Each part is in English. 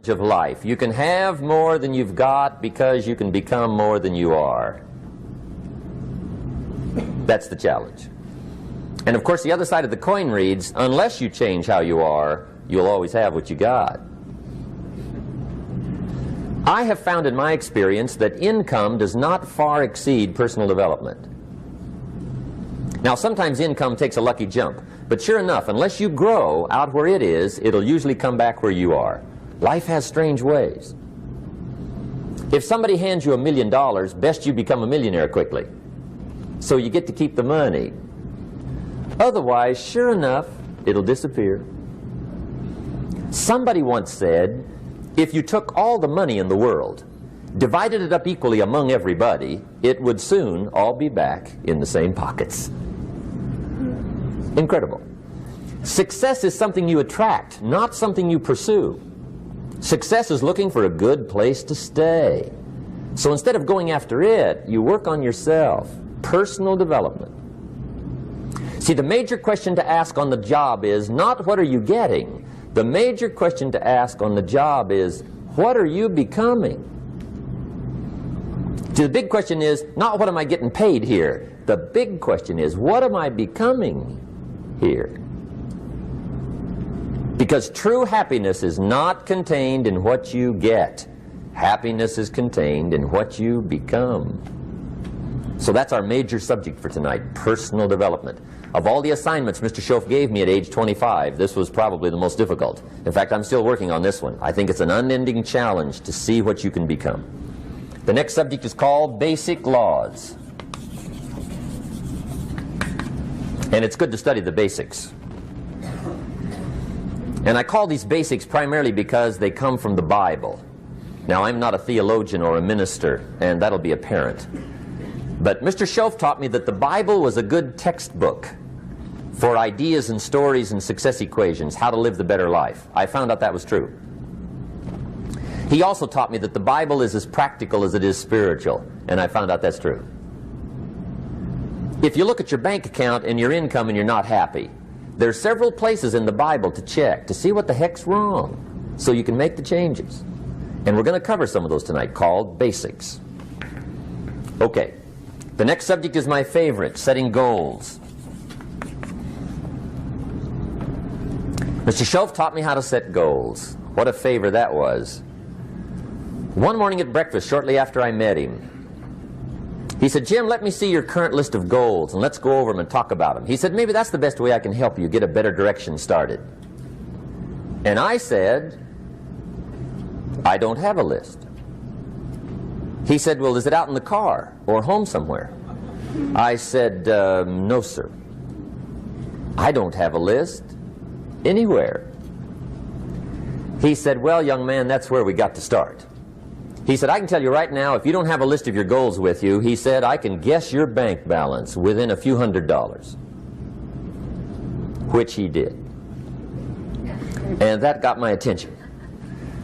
of life. You can have more than you've got because you can become more than you are. That's the challenge. And of course the other side of the coin reads, unless you change how you are, you'll always have what you got. I have found in my experience that income does not far exceed personal development. Now sometimes income takes a lucky jump, but sure enough, unless you grow out where it is, it'll usually come back where you are. Life has strange ways. If somebody hands you $1 million, best you become a millionaire quickly, so you get to keep the money. Otherwise, sure enough, it'll disappear. Somebody once said, if you took all the money in the world, divided it up equally among everybody, it would soon all be back in the same pockets. Incredible. Success is something you attract, not something you pursue. Success is looking for a good place to stay. So instead of going after it, you work on yourself. Personal development. See, the major question to ask on the job is not what are you getting. The major question to ask on the job is what are you becoming? See, the big question is not what am I getting paid here. The big question is what am I becoming here? Because true happiness is not contained in what you get. Happiness is contained in what you become. So that's our major subject for tonight, personal development. Of all the assignments Mr. Schoaf gave me at age 25, this was probably the most difficult. In fact, I'm still working on this one. I think it's an unending challenge to see what you can become. The next subject is called basic laws. And it's good to study the basics. And I call these basics primarily because they come from the Bible. Now, I'm not a theologian or a minister, and that'll be apparent. But Mr. Schoaf taught me that the Bible was a good textbook for ideas and stories and success equations, how to live the better life. I found out that was true. He also taught me that the Bible is as practical as it is spiritual, and I found out that's true. If you look at your bank account and your income and you're not happy, there are several places in the Bible to check to see what the heck's wrong so you can make the changes. And we're going to cover some of those tonight, called basics. Okay, the next subject is my favorite, setting goals. Mr. Schoaf taught me how to set goals. What a favor that was. One morning at breakfast, shortly after I met him, he said, Jim, let me see your current list of goals and let's go over them and talk about them. He said, maybe that's the best way I can help you get a better direction started. And I said, I don't have a list. He said, well, is it out in the car or home somewhere? I said, no, sir. I don't have a list anywhere. He said, well, young man, that's where we got to start. He said, I can tell you right now, if you don't have a list of your goals with you, he said, I can guess your bank balance within a few $100s. Which he did. And that got my attention.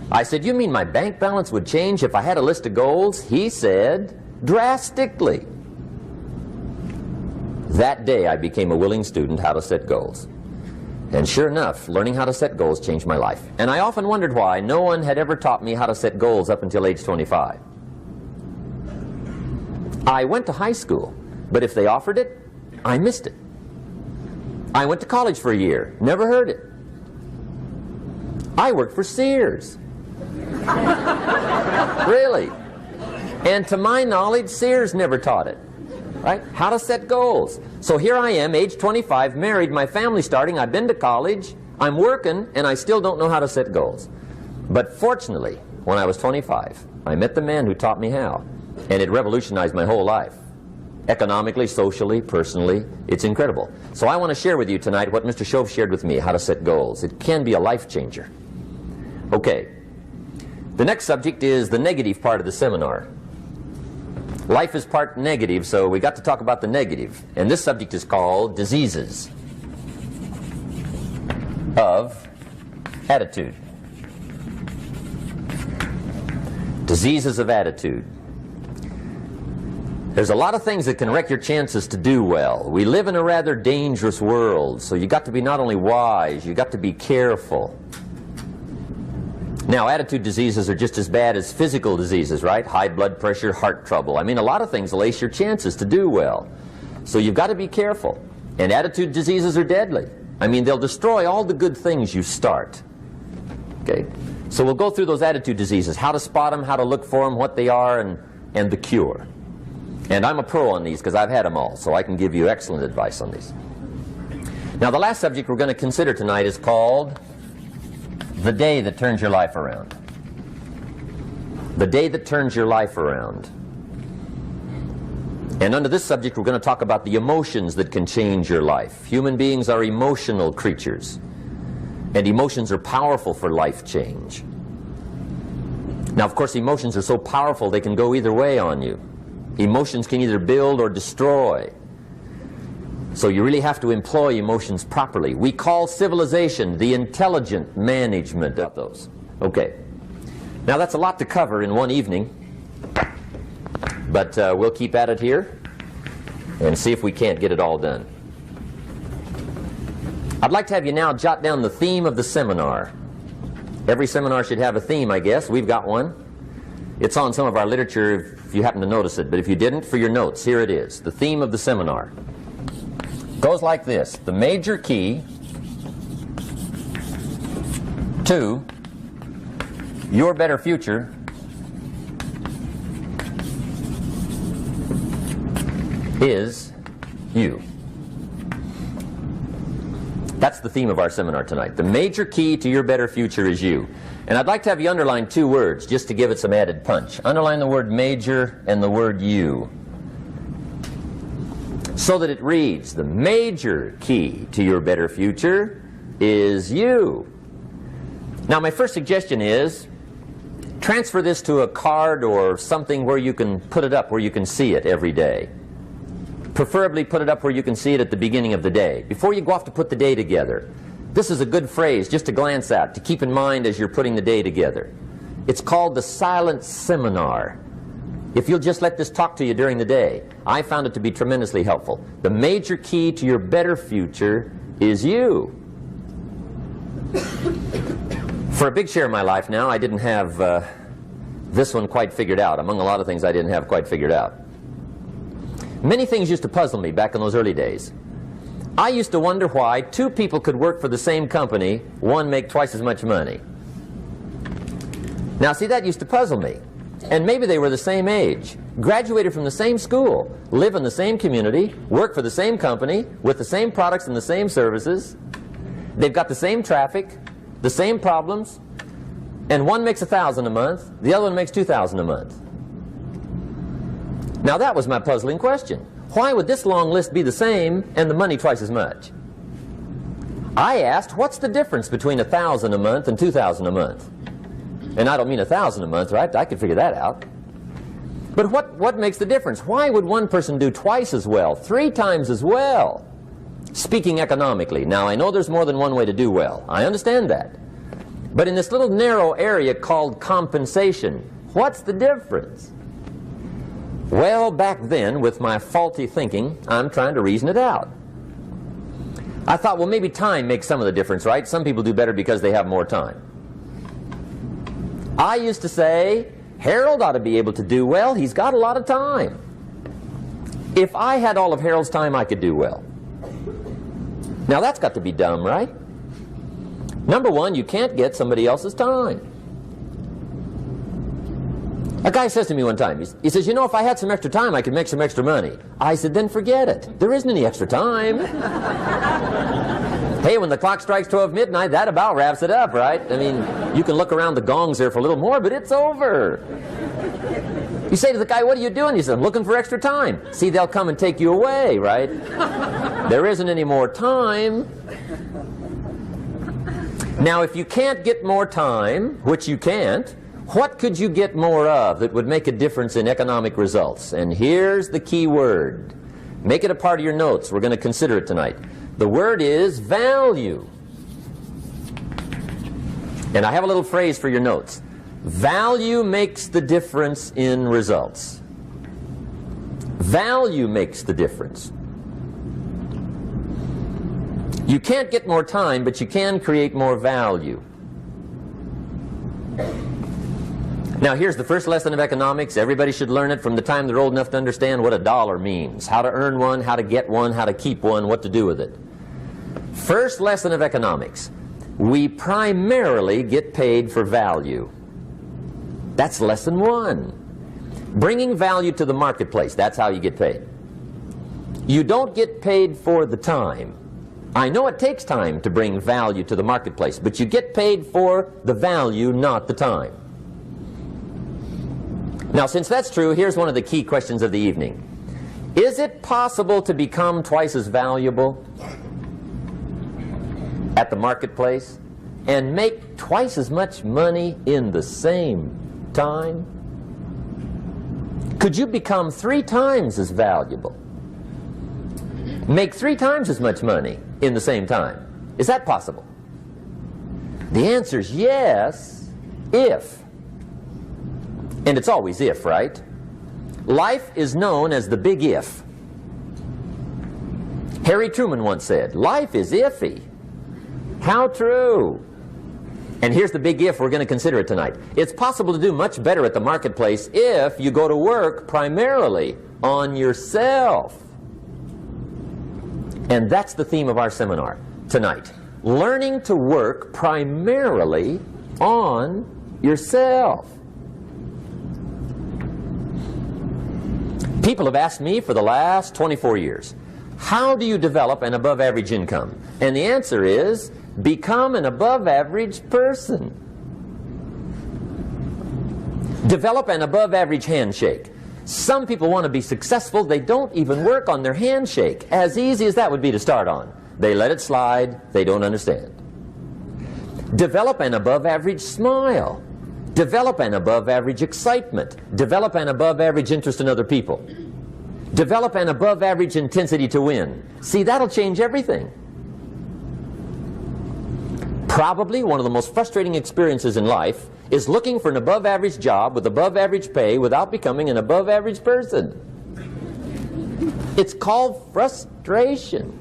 I said, you mean my bank balance would change if I had a list of goals? He said, drastically. That day I became a willing student how to set goals. And sure enough, learning how to set goals changed my life. And I often wondered why no one had ever taught me how to set goals up until age 25. I went to high school, but if they offered it, I missed it. I went to college for a year, never heard it. I worked for Sears. Really. And to my knowledge, Sears never taught it. Right? How to set goals. So here I am, age 25, married, my family's starting, I've been to college, I'm working, and I still don't know how to set goals. But fortunately, when I was 25, I met the man who taught me how, and it revolutionized my whole life. Economically, socially, personally, it's incredible. So I want to share with you tonight what Mr. Schoaf shared with me, how to set goals. It can be a life changer. Okay, the next subject is the negative part of the seminar. Life is part negative, so we got to talk about the negative. And this subject is called diseases of attitude. Diseases of attitude. There's a lot of things that can wreck your chances to do well. We live in a rather dangerous world, so you got to be not only wise, you got to be careful. Now, attitude diseases are just as bad as physical diseases, right? High blood pressure, heart trouble. I mean, a lot of things lace your chances to do well. So you've got to be careful. And attitude diseases are deadly. I mean, they'll destroy all the good things you start. Okay? So we'll go through those attitude diseases, how to spot them, how to look for them, what they are, and the cure. And I'm a pro on these because I've had them all, so I can give you excellent advice on these. Now, the last subject we're going to consider tonight is called the day that turns your life around. The day that turns your life around. And under this subject, we're going to talk about the emotions that can change your life. Human beings are emotional creatures, and emotions are powerful for life change. Now, of course, emotions are so powerful they can go either way on you. Emotions can either build or destroy. So you really have to employ emotions properly. We call civilization the intelligent management of those. Okay. Now, that's a lot to cover in one evening, but we'll keep at it here and see if we can't get it all done. I'd like to have you now jot down the theme of the seminar. Every seminar should have a theme, I guess. We've got one. It's on some of our literature if you happen to notice it, but if you didn't, for your notes, here it is. The theme of the seminar goes like this: the major key to your better future is you. That's the theme of our seminar tonight. The major key to your better future is you. And I'd like to have you underline two words just to give it some added punch. Underline the word major and the word you, so that it reads, the major key to your better future is you. Now, my first suggestion is transfer this to a card or something where you can put it up, where you can see it every day. Preferably put it up where you can see it at the beginning of the day, before you go off to put the day together. This is a good phrase just to glance at, to keep in mind as you're putting the day together. It's called the silent seminar. If you'll just let this talk to you during the day, I found it to be tremendously helpful. The major key to your better future is you. For a big share of my life now, I didn't have this one quite figured out. Among a lot of things I didn't have quite figured out. Many things used to puzzle me back in those early days. I used to wonder why two people could work for the same company, one make twice as much money. Now, see, that used to puzzle me. And maybe they were the same age, graduated from the same school, live in the same community, work for the same company, with the same products and the same services. They've got the same traffic, the same problems, and one makes $1,000 a month, the other one makes $2,000 a month. Now, that was my puzzling question. Why would this long list be the same and the money twice as much? I asked, what's the difference between $1,000 a month and $2,000 a month? And I don't mean $1,000 a month, right? I could figure that out. But what makes the difference? Why would one person do twice as well, 3 times as well? Speaking economically. Now, I know there's more than one way to do well. I understand that. But in this little narrow area called compensation, what's the difference? Well, back then, with my faulty thinking, I'm trying to reason it out. I thought, well, maybe time makes some of the difference, right? Some people do better because they have more time. I used to say, Harold ought to be able to do well. He's got a lot of time. If I had all of Harold's time, I could do well. Now, that's got to be dumb, right? Number one, you can't get somebody else's time. A guy says to me one time, he says, you know, if I had some extra time, I could make some extra money. I said, then forget it. There isn't any extra time. Hey, when the clock strikes 12 midnight, that about wraps it up, right? I mean, you can look around the gongs there for a little more, but it's over. You say to the guy, what are you doing? He says, I'm looking for extra time. See, they'll come and take you away, right? There isn't any more time. Now, if you can't get more time, which you can't, what could you get more of that would make a difference in economic results? And here's the key word. Make it a part of your notes. We're going to consider it tonight. The word is value. And I have a little phrase for your notes. Value makes the difference in results. Value makes the difference. You can't get more time, but you can create more value. Now here's the first lesson of economics. Everybody should learn it from the time they're old enough to understand what a dollar means, how to earn one, how to get one, how to keep one, what to do with it. First lesson of economics. We primarily get paid for value. That's lesson one. Bringing value to the marketplace, that's how you get paid. You don't get paid for the time. I know it takes time to bring value to the marketplace, but you get paid for the value, not the time. Now, since that's true, here's one of the key questions of the evening. Is it possible to become twice as valuable at the marketplace and make twice as much money in the same time? Could you become 3 times as valuable? Make 3 times as much money in the same time? Is that possible? The answer is yes, if. And it's always if, right? Life is known as the big if. Harry Truman once said, life is iffy. How true. And here's the big if we're going to consider it tonight. It's possible to do much better at the marketplace if you go to work primarily on yourself. And that's the theme of our seminar tonight. Learning to work primarily on yourself. People have asked me for the last 24 years, how do you develop an above average income? And the answer is, become an above average person. Develop an above average handshake. Some people want to be successful, they don't even work on their handshake. As easy as that would be to start on. They let it slide, they don't understand. Develop an above average smile. Develop an above average excitement. Develop an above average interest in other people. Develop an above average intensity to win. See, that'll change everything. Probably one of the most frustrating experiences in life is looking for an above average job with above average pay without becoming an above average person. It's called frustration.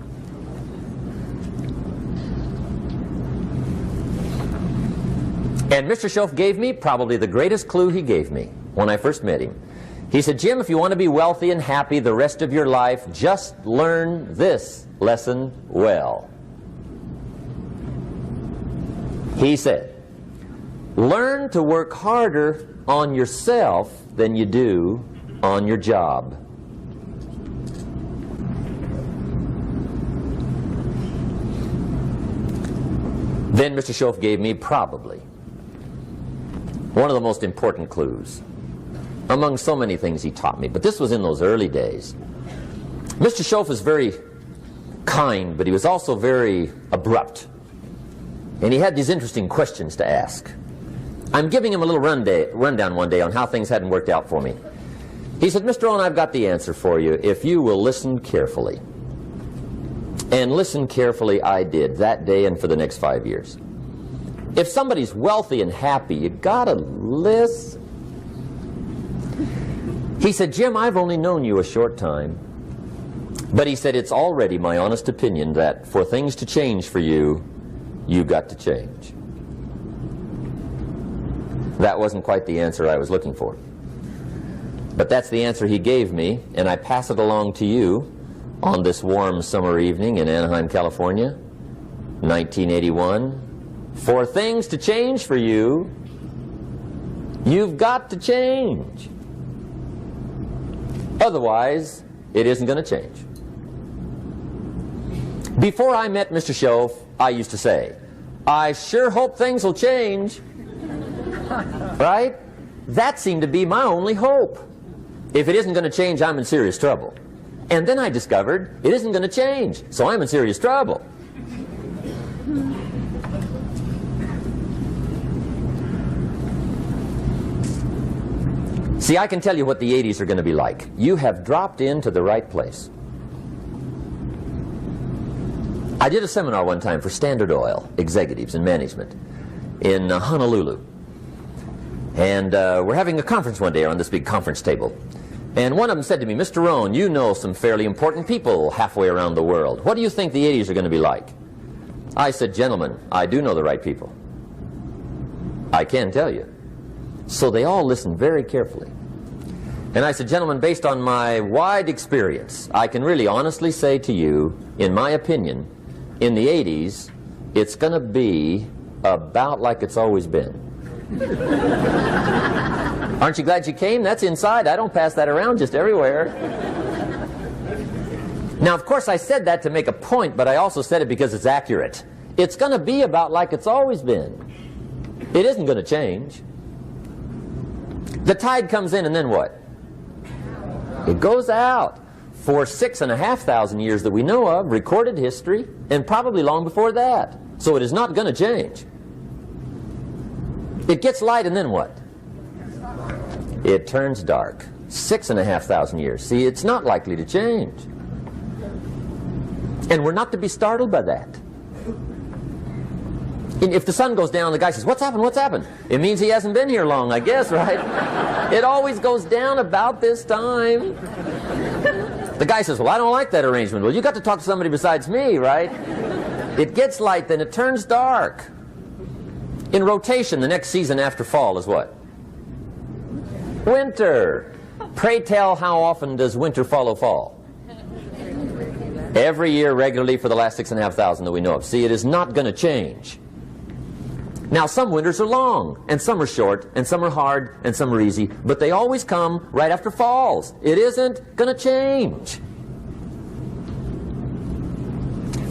And Mr. Schoaf gave me probably the greatest clue he gave me when I first met him. He said, Jim, if you want to be wealthy and happy the rest of your life, just learn this lesson well. He said, learn to work harder on yourself than you do on your job. Then Mr. Schoaf gave me probably one of the most important clues among so many things he taught me, but this was in those early days. Mr. Schoaf is very kind, but he was also very abrupt. And he had these interesting questions to ask. I'm giving him a little rundown one day on how things hadn't worked out for me. He said, Mr. Rohn, I've got the answer for you if you will listen carefully. And listen carefully I did that day and for the next 5 years. If somebody's wealthy and happy, you gotta listen. He said, Jim, I've only known you a short time. But he said, it's already my honest opinion that for things to change for you, you've got to change. That wasn't quite the answer I was looking for. But that's the answer he gave me, and I pass it along to you on this warm summer evening in Anaheim, California, 1981. For things to change for you, you've got to change. Otherwise, it isn't going to change. Before I met Mr. Schoaf, I used to say, I sure hope things will change. Right? That seemed to be my only hope. If it isn't going to change, I'm in serious trouble. And then I discovered it isn't going to change, so I'm in serious trouble. See, I can tell you what the 80s are going to be like. You have dropped into the right place. I did a seminar one time for Standard Oil executives and management in Honolulu. And we're having a conference one day on this big conference table. And one of them said to me, Mr. Rohn, you know some fairly important people halfway around the world. What do you think the 80s are going to be like? I said, gentlemen, I do know the right people. I can tell you. So they all listened very carefully. And I said, gentlemen, based on my wide experience, I can really honestly say to you, in my opinion, in the 80s, it's going to be about like it's always been. Aren't you glad you came? That's inside. I don't pass that around just everywhere. Now, of course, I said that to make a point, but I also said it because it's accurate. It's going to be about like it's always been. It isn't going to change. The tide comes in, and then what? It goes out. For 6,500 years that we know of, recorded history, and probably long before that. So it is not going to change. It gets light, and then what? It turns dark. 6,500 years. See, it's not likely to change. And we're not to be startled by that. And if the sun goes down, the guy says, what's happened, what's happened? It means he hasn't been here long, I guess, right? It always goes down about this time. The guy says, well, I don't like that arrangement. Well, you got to talk to somebody besides me, right? It gets light, then it turns dark. In rotation, the next season after fall is what? Winter. Pray tell, how often does winter follow fall? Every year regularly for the last 6,500 that we know of. See, it is not going to change. Now, some winters are long, and some are short, and some are hard, and some are easy, but they always come right after falls. It isn't going to change.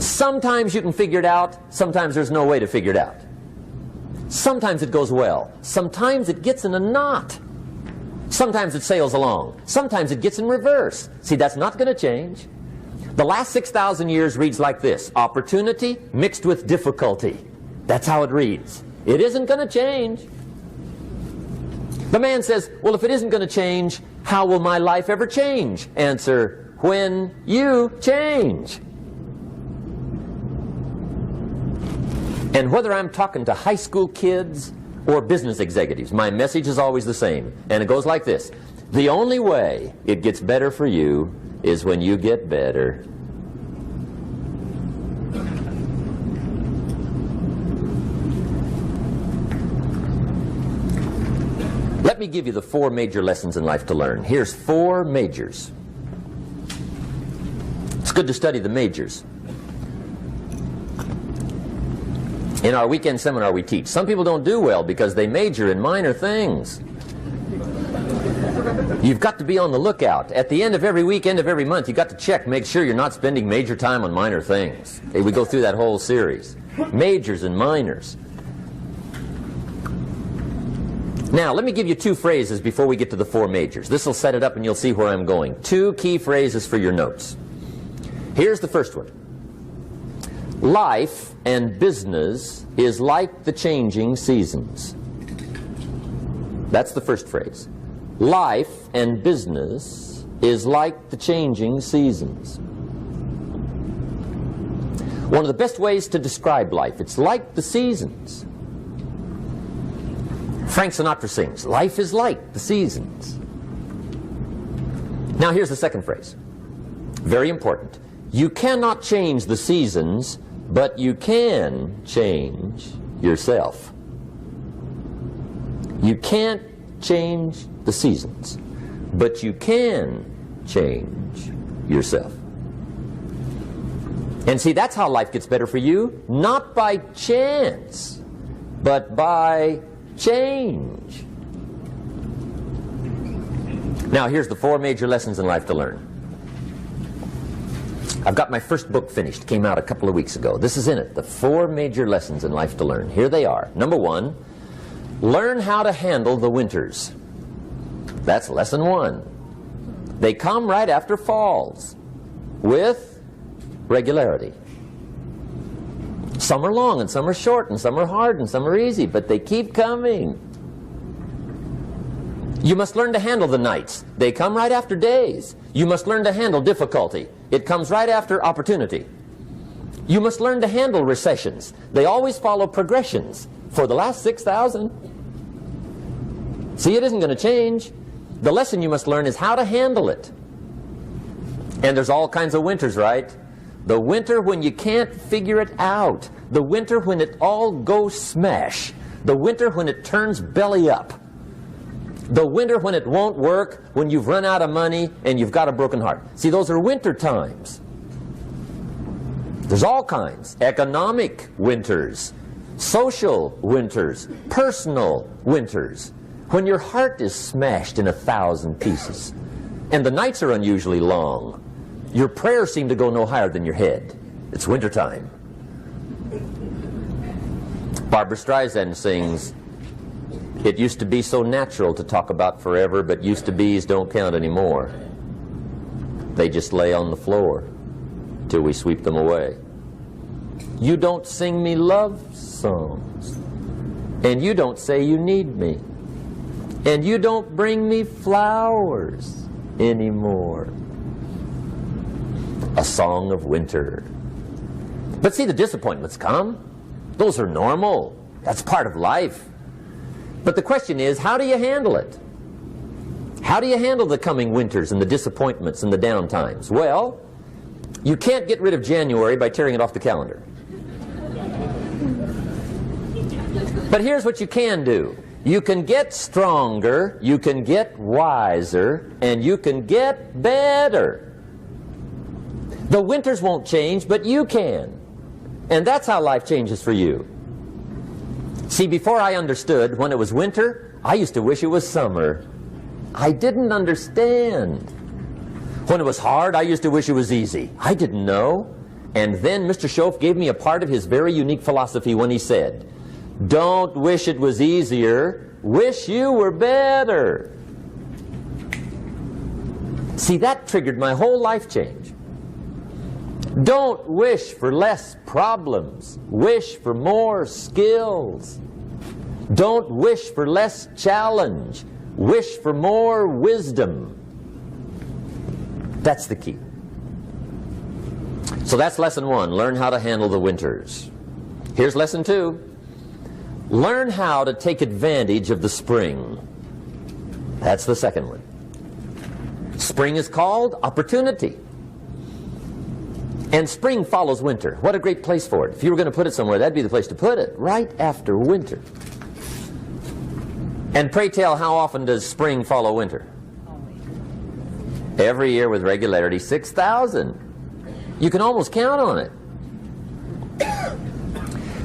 Sometimes you can figure it out, sometimes there's no way to figure it out. Sometimes it goes well, sometimes it gets in a knot. Sometimes it sails along, sometimes it gets in reverse. See, that's not going to change. The last 6,000 years reads like this: opportunity mixed with difficulty. That's how it reads. It isn't going to change. The man says, well, if it isn't going to change, how will my life ever change? Answer, when you change. And whether I'm talking to high school kids or business executives, my message is always the same. And it goes like this: the only way it gets better for you is when you get better. Let me give you the 4 major lessons in life to learn. Here's 4 majors. It's good to study the majors. In our weekend seminar we teach. Some people don't do well because they major in minor things. You've got to be on the lookout. At the end of every week, end of every month, you've got to check, make sure you're not spending major time on minor things. Okay, we go through that whole series. Majors and minors. Now, let me give you 2 phrases before we get to the 4 majors. This will set it up and you'll see where I'm going. 2 key phrases for your notes. Here's the first one. Life and business is like the changing seasons. That's the first phrase. Life and business is like the changing seasons. One of the best ways to describe life, it's like the seasons. Frank Sinatra sings, life is like the seasons. Now here's the second phrase. Very important. You cannot change the seasons, but you can change yourself. You can't change the seasons, but you can change yourself. And see, that's how life gets better for you, not by chance, but by change. Now, here's the 4 major lessons in life to learn. I've got my first book finished. Came out a couple of weeks ago. This is in it. The 4 major lessons in life to learn. Here they are. Number 1, learn how to handle the winters. That's lesson 1. They come right after falls with regularity. Some are long and some are short and some are hard and some are easy, but they keep coming. You must learn to handle the nights. They come right after days. You must learn to handle difficulty. It comes right after opportunity. You must learn to handle recessions. They always follow progressions. For the last 6,000. See, it isn't going to change. The lesson you must learn is how to handle it. And there's all kinds of winters, right? The winter when you can't figure it out. The winter when it all goes smash. The winter when it turns belly up. The winter when it won't work, when you've run out of money and you've got a broken heart. See, those are winter times. There's all kinds. Economic winters, social winters, personal winters. When your heart is smashed in 1,000 pieces and the nights are unusually long, your prayers seem to go no higher than your head. It's winter time. Barbra Streisand sings, "It used to be so natural to talk about forever, but used to be's don't count anymore. They just lay on the floor till we sweep them away. You don't sing me love songs, and you don't say you need me, and you don't bring me flowers anymore." A song of winter. But see, the disappointments come. Those are normal. That's part of life. But the question is, how do you handle it? How do you handle the coming winters and the disappointments and the down times? Well, you can't get rid of January by tearing it off the calendar. But here's what you can do. You can get stronger, you can get wiser, and you can get better. The winters won't change, but you can. And that's how life changes for you. See, before I understood, when it was winter, I used to wish it was summer. I didn't understand. When it was hard, I used to wish it was easy. I didn't know. And then Mr. Schoaf gave me a part of his very unique philosophy when he said, "Don't wish it was easier, wish you were better." See, that triggered my whole life change. Don't wish for less problems. Wish for more skills. Don't wish for less challenge. Wish for more wisdom. That's the key. So that's lesson 1. Learn how to handle the winters. Here's lesson 2. Learn how to take advantage of the spring. That's the second one. Spring is called opportunity. And spring follows winter. What a great place for it. If you were going to put it somewhere, that'd be the place to put it, right after winter. And pray tell, how often does spring follow winter? Every year with regularity, 6,000. You can almost count on it.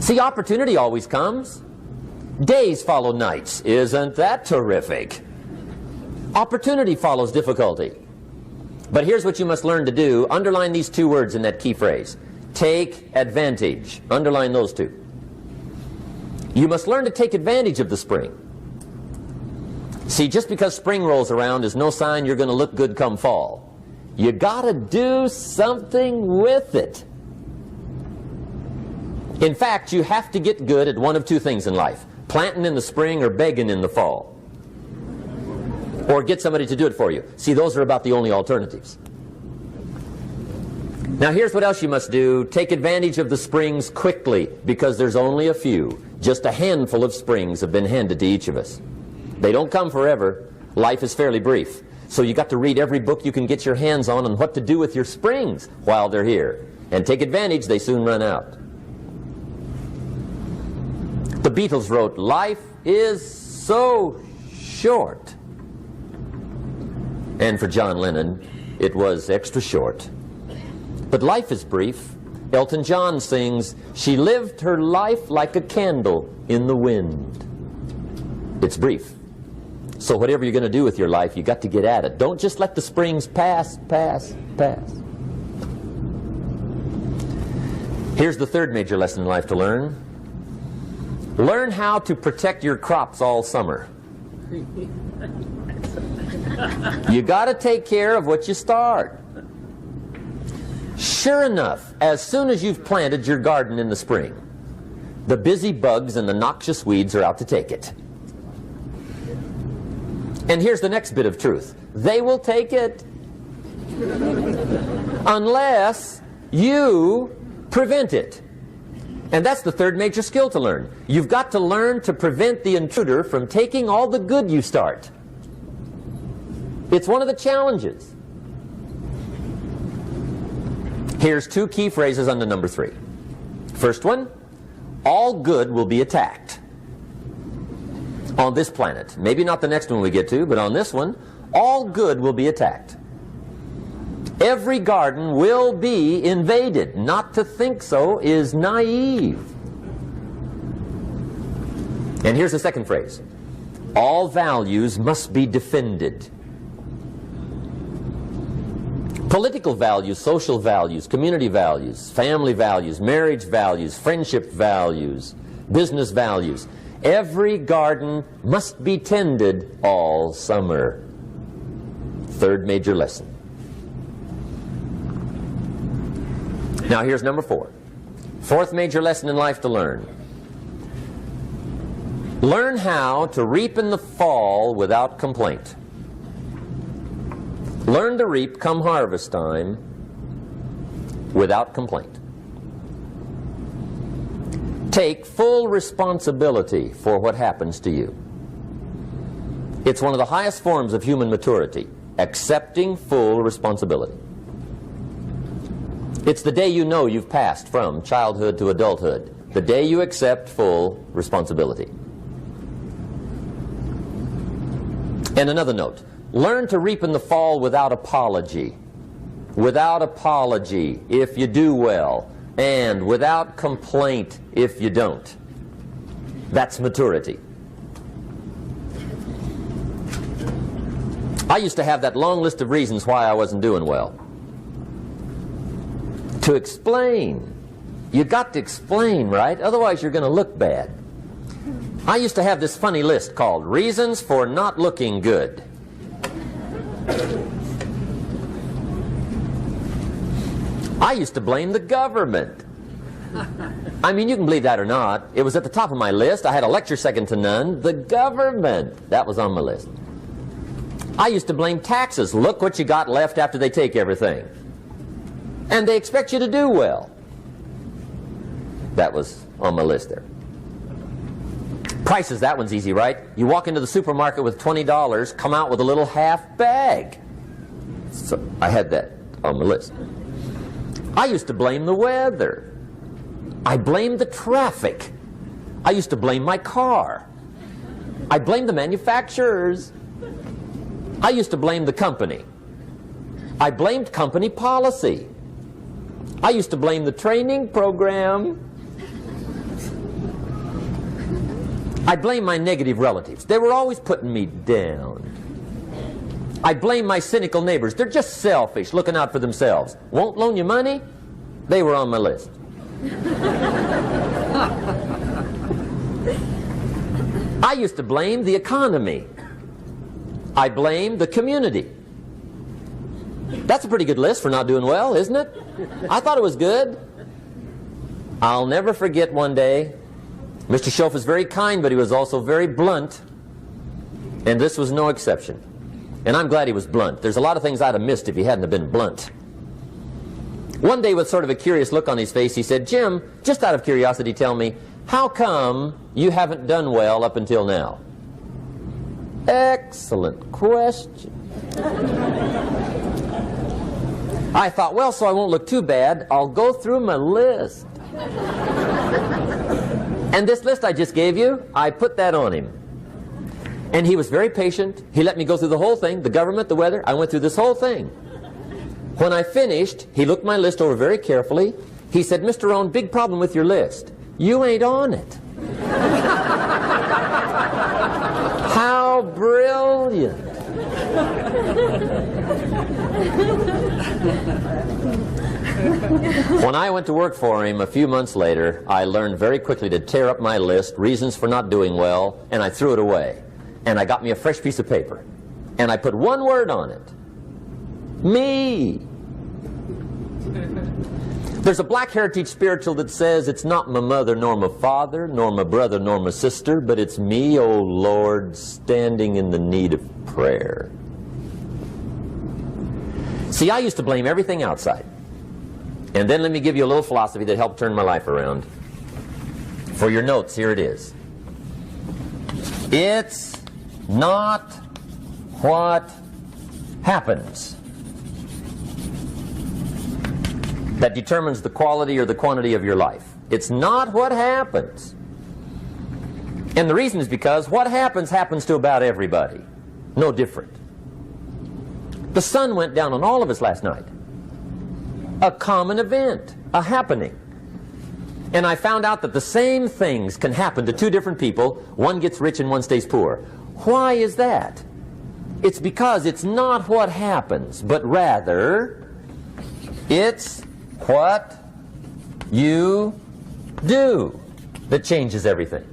See, opportunity always comes. Days follow nights. Isn't that terrific? Opportunity follows difficulty. But here's what you must learn to do. Underline these 2 words in that key phrase. Take advantage. Underline those 2. You must learn to take advantage of the spring. See, just because spring rolls around is no sign you're going to look good come fall. You got to do something with it. In fact, you have to get good at one of 2 things in life. Planting in the spring or begging in the fall. Or get somebody to do it for you. See, those are about the only alternatives. Now here's what else you must do. Take advantage of the springs quickly, because there's only a few. Just a handful of springs have been handed to each of us. They don't come forever. Life is fairly brief. So you got to read every book you can get your hands on what to do with your springs while they're here. And take advantage, they soon run out. The Beatles wrote, "Life is so short." And for John Lennon, it was extra short. But life is brief. Elton John sings, "She lived her life like a candle in the wind." It's brief. So whatever you're going to do with your life, you got to get at it. Don't just let the springs pass. Here's the third major lesson in life to learn. Learn how to protect your crops all summer. You got to take care of what you start. Sure enough, as soon as you've planted your garden in the spring, the busy bugs and the noxious weeds are out to take it. And here's the next bit of truth. They will take it unless you prevent it. And that's the third major skill to learn. You've got to learn to prevent the intruder from taking all the good you start. It's one of the challenges. Here's 2 key phrases under number 3. First one, all good will be attacked. on this planet. Maybe not the next one we get to, but on this one, all good will be attacked. Every garden will be invaded. Not to think so is naive. And here's the second phrase. All values must be defended. Political values, social values, community values, family values, marriage values, friendship values, business values. Every garden must be tended all summer. Third major lesson. Now here's number 4. Fourth major lesson in life to learn. Learn how to reap in the fall without complaint. Learn to reap come harvest time without complaint. Take full responsibility for what happens to you. It's one of the highest forms of human maturity, accepting full responsibility. It's the day you know you've passed from childhood to adulthood, the day you accept full responsibility. And another note, learn to reap in the fall without apology. Without apology if you do well, and without complaint if you don't. That's maturity. I used to have that long list of reasons why I wasn't doing well. To explain. You got to explain, right? Otherwise you're going to look bad. I used to have this funny list called Reasons for Not Looking Good. I used to blame the government. I mean, you can believe that or not. It was at the top of my list. I had a lecture second to none. The government. That was on my list. I used to blame taxes. Look what you got left after they take everything. And they expect you to do well. That was on my list there. Prices, that one's easy, right? You walk into the supermarket with $20, come out with a little half bag. So I had that on my list. I used to blame the weather. I blamed the traffic. I used to blame my car. I blamed the manufacturers. I used to blame the company. I blamed company policy. I used to blame the training program. I blame my negative relatives. They were always putting me down. I blame my cynical neighbors. They're just selfish, looking out for themselves. Won't loan you money? They were on my list. I used to blame the economy. I blamed the community. That's a pretty good list for not doing well, isn't it? I thought it was good. I'll never forget one day, Mr. Schoaf was very kind, but he was also very blunt. And this was no exception. And I'm glad he was blunt. There's a lot of things I'd have missed if he hadn't have been blunt. One day, with sort of a curious look on his face, he said, "Jim, just out of curiosity, tell me, how come you haven't done well up until now?" Excellent question. I thought, well, so I won't look too bad, I'll go through my list. And this list I just gave you, I put that on him. And he was very patient. He let me go through the whole thing, the government, the weather. I went through this whole thing. When I finished, he looked my list over very carefully. He said, "Mr. Rohn, big problem with your list. You ain't on it." How brilliant. When I went to work for him a few months later, I learned very quickly to tear up my list, reasons for not doing well, and I threw it away. And I got me a fresh piece of paper. And I put one word on it. Me. There's a Black Heritage spiritual that says, "It's not my mother nor my father, nor my brother nor my sister, but it's me, O Lord, standing in the need of prayer." See, I used to blame everything outside. And then let me give you a little philosophy that helped turn my life around. For your notes, here it is. It's not what happens that determines the quality or the quantity of your life. It's not what happens. And the reason is because what happens happens to about everybody. No different. The sun went down on all of us last night. A common event, a happening. And I found out that the same things can happen to two different people. One gets rich and one stays poor. Why is that? It's because it's not what happens, but rather it's what you do that changes everything.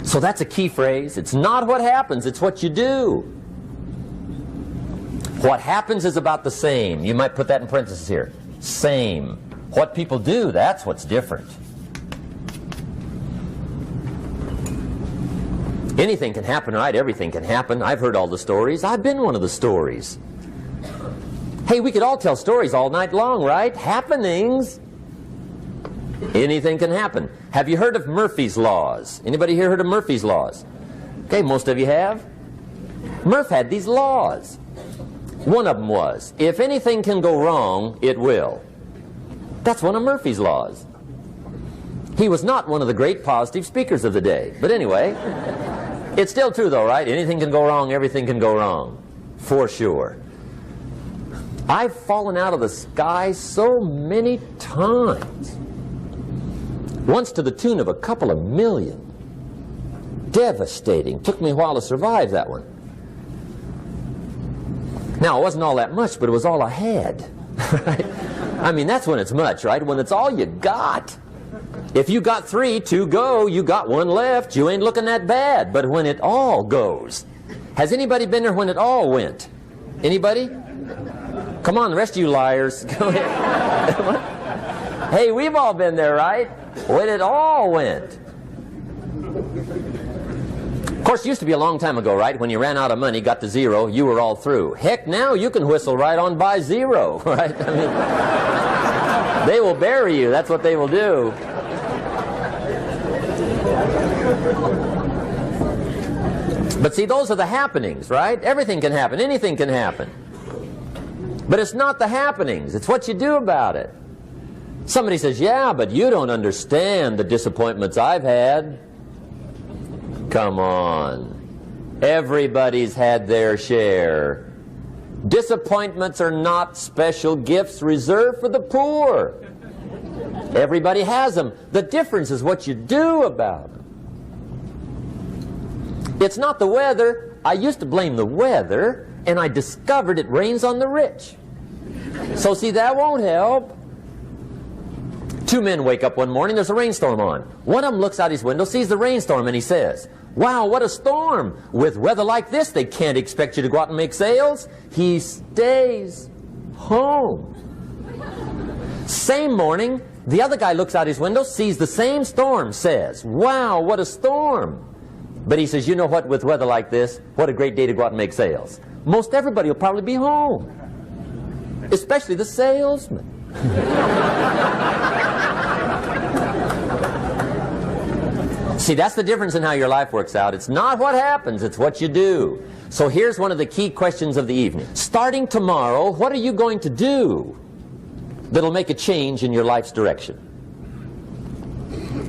So that's a key phrase. It's not what happens, it's what you do. What happens is about the same. You might put that in parentheses here. Same. What people do, that's what's different. Anything can happen, right? Everything can happen. I've heard all the stories. I've been one of the stories. Hey, we could all tell stories all night long, right? Happenings. Anything can happen. Have you heard of Murphy's Laws? Anybody here heard of Murphy's Laws? Okay, most of you have. Murph had these laws. One of them was, if anything can go wrong, it will. That's one of Murphy's Laws. He was not one of the great positive speakers of the day. But anyway, it's still true though, right? Anything can go wrong, everything can go wrong. For sure. I've fallen out of the sky so many times. Once to the tune of a couple of million. Devastating. Took me a while to survive that one. Now, it wasn't all that much, but it was all I had. Right? I mean, that's when it's much, right? When it's all you got. If you got 3, 2 go, you got 1 left, you ain't looking that bad. But when it all goes. Has anybody been there when it all went? Anybody? Come on, the rest of you liars. Go ahead. Hey, we've all been there, right? When it all went. Of course, it used to be a long time ago, right? When you ran out of money, got to 0, you were all through. Heck, now you can whistle right on by 0, right? I mean, they will bury you. That's what they will do. But see, those are the happenings, right? Everything can happen. Anything can happen. But it's not the happenings. It's what you do about it. Somebody says, yeah, but you don't understand the disappointments I've had. Come on. Everybody's had their share. Disappointments are not special gifts reserved for the poor. Everybody has them. The difference is what you do about them. It's not the weather. I used to blame the weather, and I discovered it rains on the rich. So see, that won't help. 2 men wake up one morning, there's a rainstorm on. One of them looks out his window, sees the rainstorm, and he says, wow, what a storm. With weather like this, they can't expect you to go out and make sales. He stays home. Same morning, the other guy looks out his window, sees the same storm, says, wow, what a storm. But he says, you know what, with weather like this, what a great day to go out and make sales. Most everybody will probably be home. Especially the salesman. See, that's the difference in how your life works out. It's not what happens, it's what you do. So here's one of the key questions of the evening. Starting tomorrow, what are you going to do that'll make a change in your life's direction?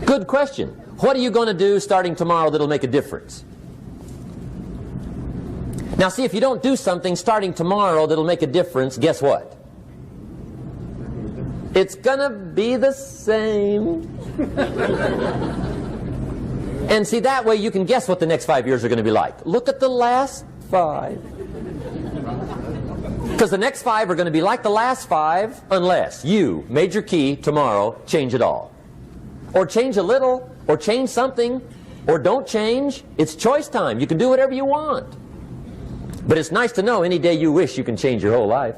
Good question. What are you going to do starting tomorrow that'll make a difference? Now see, if you don't do something starting tomorrow that'll make a difference, guess what? It's gonna be the same. And see, that way you can guess what the next 5 years are going to be like. Look at the last 5. Because the next 5 are going to be like the last 5 unless you, major key, tomorrow, change it all. Or change a little, or change something, or don't change. It's choice time. You can do whatever you want. But it's nice to know any day you wish you can change your whole life.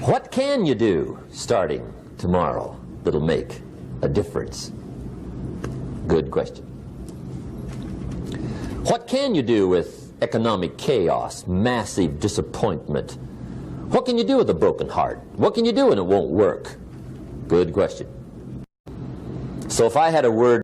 What can you do starting tomorrow that'll make a difference? Good question. What can you do with economic chaos, massive disappointment? What can you do with a broken heart? What can you do when it won't work? Good question. So if I had a word